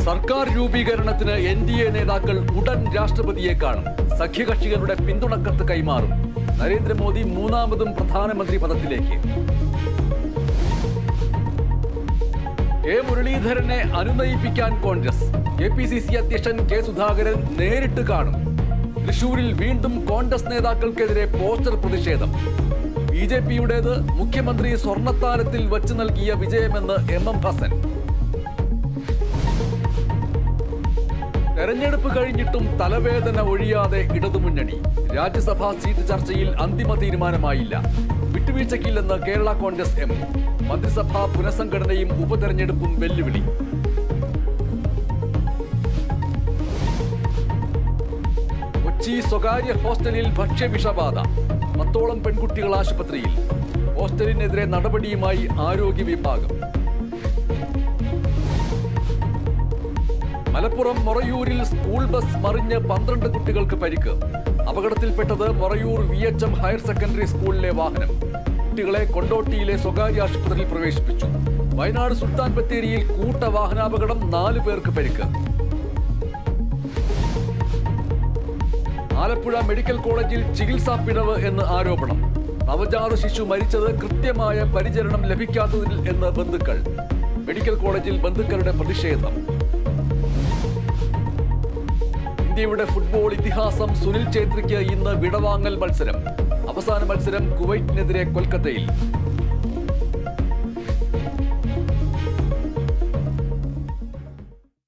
സർക്കാർ രൂപീകരണത്തിന് NDA നേതാക്കൾ ഉടൻ രാഷ്ട്രപതിയെ കാണും. സഖ്യകക്ഷികളുടെ പിന്തുണക്കത്ത് കൈമാറും. നരേന്ദ്രമോദി മൂന്നാമതും പ്രധാനമന്ത്രി പദത്തിലേക്ക്. കെ മുരളീധരനെ അനുനയിപ്പിക്കാൻ കോൺഗ്രസ്. KPCC അധ്യക്ഷൻ K സുധാകരൻ നേരിട്ട് കാണും. തൃശൂരിൽ വീണ്ടും കോൺഗ്രസ് നേതാക്കൾക്കെതിരെ പോസ്റ്റർ പ്രതിഷേധം. BJP-യുടേത് മുഖ്യമന്ത്രി സ്വർണ്ണത്താരത്തിൽ വച്ചു നൽകിയ വിജയമെന്ന് MM ഹസൻ. തെരഞ്ഞെടുപ്പ് കഴിഞ്ഞിട്ടും തലവേദന ഒഴിയാതെ ഇടതുമുന്നണി. രാജ്യസഭാ സീറ്റ് ചർച്ചയിൽ അന്തിമ തീരുമാനമായില്ല. വിട്ടുവീഴ്ചയ്ക്കില്ലെന്ന് കേരള കോൺഗ്രസ് M. മന്ത്രിസഭാ പുനഃസംഘടനയും ഉപതെരഞ്ഞെടുപ്പും വെല്ലുവിളി. കൊച്ചി സ്വകാര്യ ഹോസ്റ്റലിൽ ഭക്ഷ്യവിഷബാധ. 10ഓളം പെൺകുട്ടികൾ ആശുപത്രിയിൽ. ഹോസ്റ്റലിനെതിരെ നടപടിയുമായി ആരോഗ്യ വിഭാഗം. മലപ്പുറം മൊറയൂരിൽ സ്കൂൾ ബസ് മറിഞ്ഞ് 12 കുട്ടികൾക്ക് പരിക്ക്. അപകടത്തിൽപ്പെട്ടത് മൊറയൂർ VHM ഹയർ സെക്കൻഡറി സ്കൂളിലെ വാഹനം. കുട്ടികളെ കൊണ്ടോട്ടിയിലെ സ്വകാര്യ ആശുപത്രിയിൽ പ്രവേശിപ്പിച്ചു. വയനാട് സുൽത്താൻ ബത്തേരിയിൽ കൂട്ട വാഹനാപകടം, 4 പേർക്ക് പരിക്ക്. ആലപ്പുഴ മെഡിക്കൽ കോളേജിൽ ചികിത്സാ പിഴവ് എന്ന് ആരോപണം. നവജാത ശിശു മരിച്ചത് കൃത്യമായ പരിചരണം ലഭിക്കാത്തതിൽ എന്ന് ബന്ധുക്കൾ. മെഡിക്കൽ കോളേജിൽ ബന്ധുക്കളുടെ പ്രതിഷേധം. ഇന്ത്യയുടെ ഫുട്ബോൾ ഇതിഹാസം സുനിൽ ഛേത്രിക്ക് ഇന്ന് വിടവാങ്ങൽ മത്സരം. അവസാന മത്സരം കുവൈറ്റിനെതിരെ കൊൽക്കത്തയിൽ.